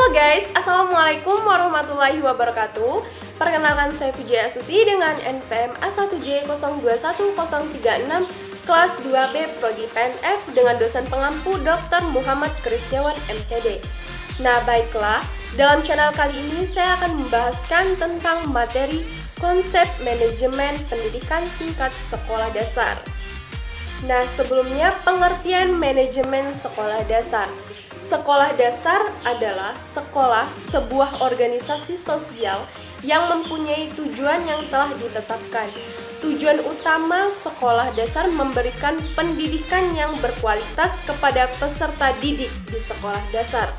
Halo guys, Assalamualaikum warahmatullahi wabarakatuh. Perkenalkan saya Vijaya Astuti dengan NPM A1J021036 kelas 2B Prodi PNF dengan dosen pengampu Dr. Muhammad Kristiawan MTD. Nah baiklah, dalam channel kali ini saya akan membahaskan tentang materi konsep manajemen pendidikan tingkat sekolah dasar. Nah sebelumnya pengertian manajemen sekolah dasar. Sekolah dasar adalah sekolah sebuah organisasi sosial yang mempunyai tujuan yang telah ditetapkan. Tujuan utama sekolah dasar memberikan pendidikan yang berkualitas kepada peserta didik di sekolah dasar.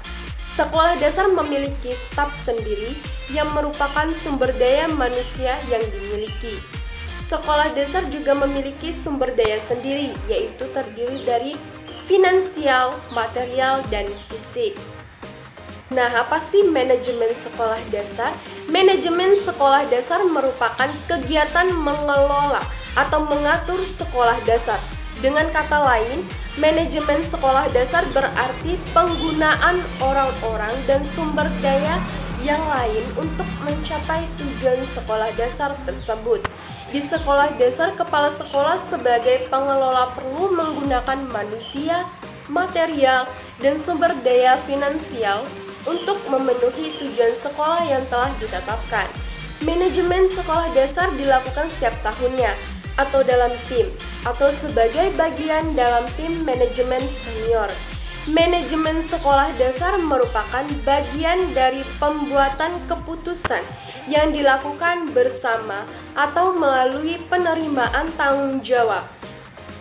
Sekolah dasar memiliki staf sendiri yang merupakan sumber daya manusia yang dimiliki. Sekolah dasar juga memiliki sumber daya sendiri, yaitu terdiri dari finansial, material, dan fisik. Nah, apa sih manajemen sekolah dasar? Manajemen sekolah dasar merupakan kegiatan mengelola atau mengatur sekolah dasar. Dengan kata lain, manajemen sekolah dasar berarti penggunaan orang-orang dan sumber daya yang lain untuk mencapai tujuan sekolah dasar tersebut. Di sekolah dasar, kepala sekolah sebagai pengelola perlu menggunakan manusia, material, dan sumber daya finansial untuk memenuhi tujuan sekolah yang telah ditetapkan. Manajemen sekolah dasar dilakukan setiap tahunnya, atau dalam tim, atau sebagai bagian dalam tim manajemen senior. Manajemen sekolah dasar merupakan bagian dari pembuatan keputusan yang dilakukan bersama atau melalui penerimaan tanggung jawab.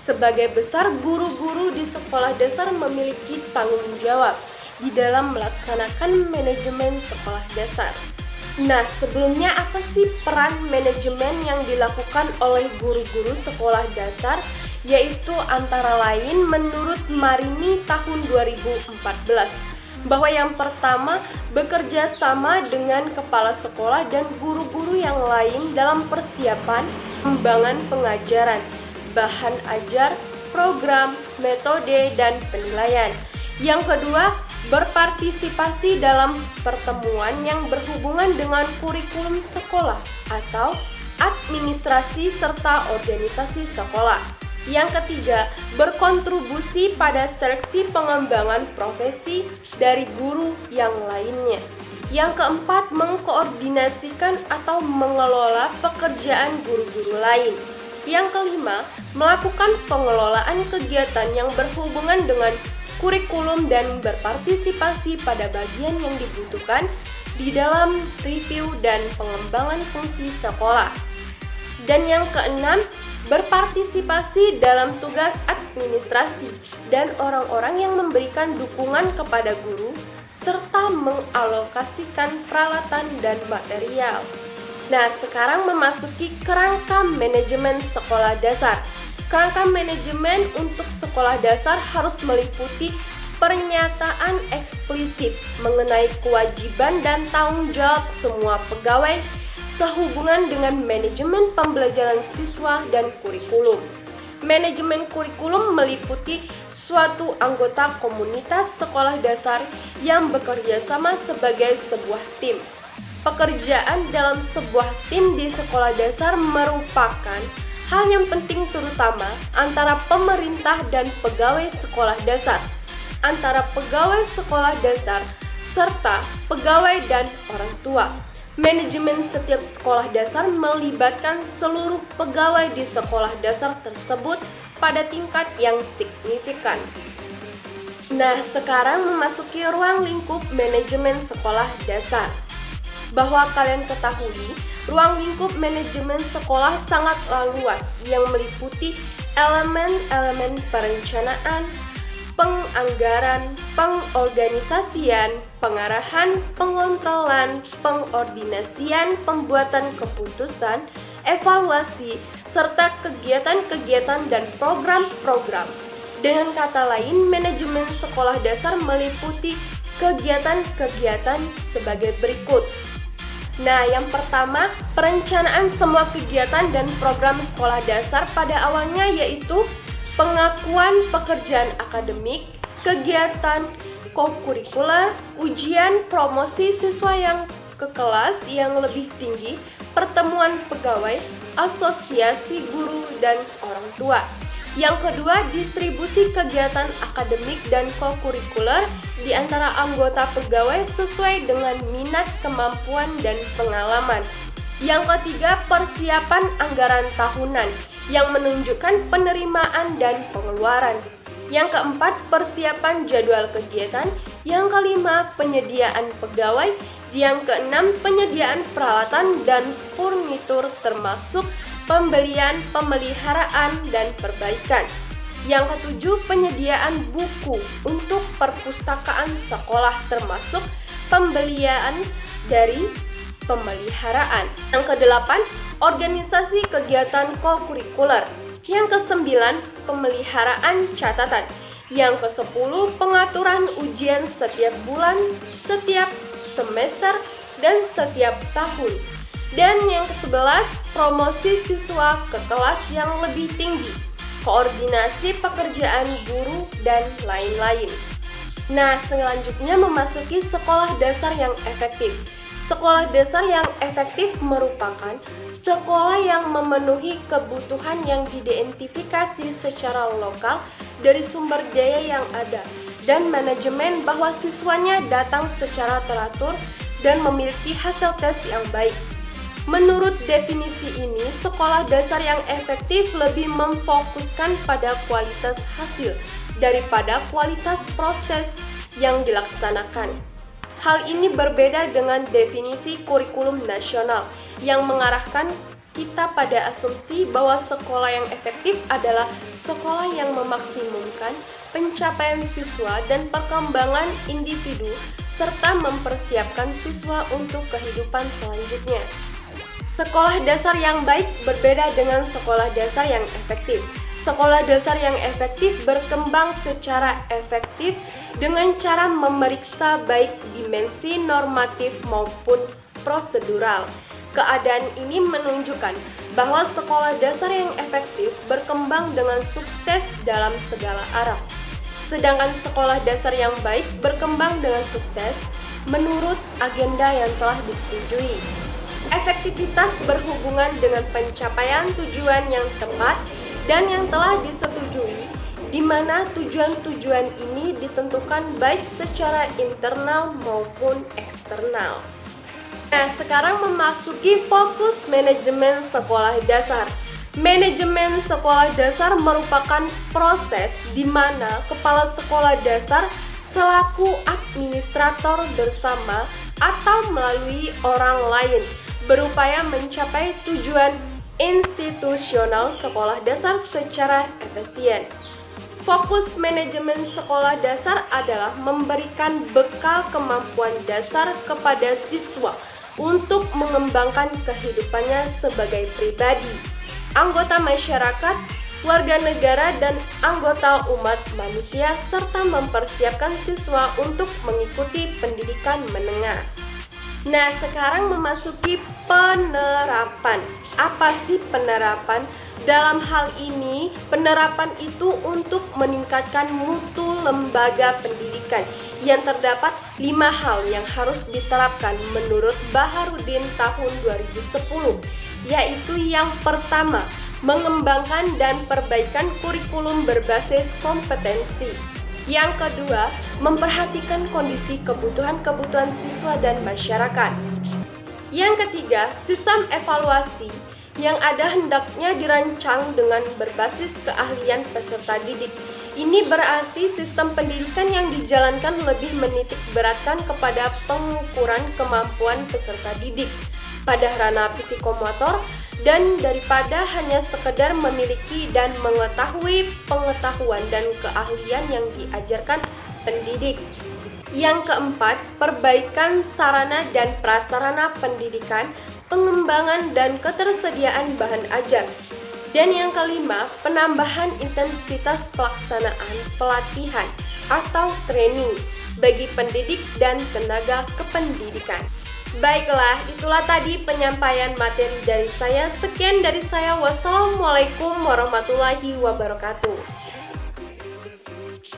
Sebagai besar, guru-guru di sekolah dasar memiliki tanggung jawab di dalam melaksanakan manajemen sekolah dasar. Nah, sebelumnya apa sih peran manajemen yang dilakukan oleh guru-guru sekolah dasar? Yaitu antara lain menurut Marini tahun 2014 bahwa yang pertama bekerja sama dengan kepala sekolah dan guru-guru yang lain dalam persiapan pengembangan pengajaran, bahan ajar, program, metode, dan penilaian. Yang kedua, berpartisipasi dalam pertemuan yang berhubungan dengan kurikulum sekolah atau administrasi serta organisasi sekolah. Yang ketiga, berkontribusi pada seleksi pengembangan profesi dari guru yang lainnya. Yang keempat, mengkoordinasikan atau mengelola pekerjaan guru-guru lain. Yang kelima, melakukan pengelolaan kegiatan yang berhubungan dengan kurikulum dan berpartisipasi pada bagian yang dibutuhkan di dalam review dan pengembangan fungsi sekolah. Dan yang keenam, berpartisipasi dalam tugas administrasi dan orang-orang yang memberikan dukungan kepada guru serta mengalokasikan peralatan dan material. Nah, sekarang memasuki kerangka manajemen sekolah dasar. Kerangka manajemen untuk sekolah dasar harus meliputi pernyataan eksplisit mengenai kewajiban dan tanggung jawab semua pegawai sehubungan dengan manajemen pembelajaran siswa dan kurikulum. Manajemen kurikulum meliputi suatu anggota komunitas sekolah dasar yang bekerja sama sebagai sebuah tim. Pekerjaan dalam sebuah tim di sekolah dasar merupakan hal yang penting terutama antara pemerintah dan pegawai sekolah dasar, antara pegawai sekolah dasar serta pegawai dan orang tua. Manajemen setiap sekolah dasar melibatkan seluruh pegawai di sekolah dasar tersebut pada tingkat yang signifikan. Nah, sekarang memasuki ruang lingkup manajemen sekolah dasar. Bahwa kalian ketahui, ruang lingkup manajemen sekolah sangatlah luas yang meliputi elemen-elemen perencanaan, penganggaran, pengorganisasian, pengarahan, pengontrolan, pengordinasian, pembuatan keputusan, evaluasi, serta kegiatan-kegiatan dan program-program. Dengan kata lain, manajemen sekolah dasar meliputi kegiatan-kegiatan sebagai berikut. Nah, yang pertama, perencanaan semua kegiatan dan program sekolah dasar pada awalnya yaitu pengakuan pekerjaan akademik, kegiatan, kokurikuler, ujian promosi siswa yang ke kelas yang lebih tinggi, pertemuan pegawai, asosiasi guru, dan orang tua. Yang kedua, distribusi kegiatan akademik dan kokurikuler di antara anggota pegawai sesuai dengan minat, kemampuan, dan pengalaman. Yang ketiga, persiapan anggaran tahunan yang menunjukkan penerimaan dan pengeluaran. Yang keempat, persiapan jadwal kegiatan. Yang kelima, penyediaan pegawai. Yang keenam, penyediaan peralatan dan furnitur termasuk pembelian, pemeliharaan, dan perbaikan. Yang ketujuh, penyediaan buku untuk perpustakaan sekolah termasuk pembelian dari pemeliharaan. Yang kedelapan, organisasi kegiatan kokurikuler. Yang kesembilan, pemeliharaan catatan. Yang kesepuluh, pengaturan ujian setiap bulan, setiap semester, dan setiap tahun. Dan yang ke-11, promosi siswa ke kelas yang lebih tinggi, koordinasi pekerjaan guru, dan lain-lain. Nah, selanjutnya memasuki sekolah dasar yang efektif. Sekolah dasar yang efektif merupakan sekolah yang memenuhi kebutuhan yang diidentifikasi secara lokal dari sumber daya yang ada, dan manajemen bahwa siswanya datang secara teratur dan memiliki hasil tes yang baik. Menurut definisi ini, sekolah dasar yang efektif lebih memfokuskan pada kualitas hasil daripada kualitas proses yang dilaksanakan. Hal ini berbeda dengan definisi kurikulum nasional yang mengarahkan kita pada asumsi bahwa sekolah yang efektif adalah sekolah yang memaksimumkan pencapaian siswa dan perkembangan individu serta mempersiapkan siswa untuk kehidupan selanjutnya. Sekolah dasar yang baik berbeda dengan sekolah dasar yang efektif. Sekolah dasar yang efektif berkembang secara efektif dengan cara memeriksa baik dimensi normatif maupun prosedural. Keadaan ini menunjukkan bahwa sekolah dasar yang efektif berkembang dengan sukses dalam segala arah. Sedangkan sekolah dasar yang baik berkembang dengan sukses menurut agenda yang telah disetujui. Efektivitas berhubungan dengan pencapaian tujuan yang tepat dan yang telah disetujui, di mana tujuan-tujuan ini ditentukan baik secara internal maupun eksternal. Nah, sekarang memasuki fokus manajemen sekolah dasar. Manajemen sekolah dasar merupakan proses di mana kepala sekolah dasar selaku administrator bersama atau melalui orang lain berupaya mencapai tujuan institusional sekolah dasar secara efisien. Fokus manajemen sekolah dasar adalah memberikan bekal kemampuan dasar kepada siswa untuk mengembangkan kehidupannya sebagai pribadi, anggota masyarakat, warga negara, dan anggota umat manusia, serta mempersiapkan siswa untuk mengikuti pendidikan menengah. Nah, sekarang memasuki penerapan. Apa sih penerapan? Dalam hal ini, penerapan itu untuk meningkatkan mutu lembaga pendidikan yang terdapat 5 hal yang harus diterapkan menurut Baharudin tahun 2010, yaitu yang pertama, mengembangkan dan perbaikan kurikulum berbasis kompetensi. Yang kedua, memperhatikan kondisi kebutuhan-kebutuhan siswa dan masyarakat. Yang ketiga, sistem evaluasi yang ada hendaknya dirancang dengan berbasis keahlian peserta didik. Ini berarti sistem pendidikan yang dijalankan lebih menitik beratkan kepada pengukuran kemampuan peserta didik pada ranah psikomotor dan daripada hanya sekedar memiliki dan mengetahui pengetahuan dan keahlian yang diajarkan pendidik. Yang keempat, perbaikan sarana dan prasarana pendidikan, pengembangan dan ketersediaan bahan ajar. Dan yang kelima, penambahan intensitas pelaksanaan pelatihan atau training bagi pendidik dan tenaga kependidikan. Baiklah, itulah tadi penyampaian materi dari saya. Sekian dari saya. Wassalamualaikum warahmatullahi wabarakatuh.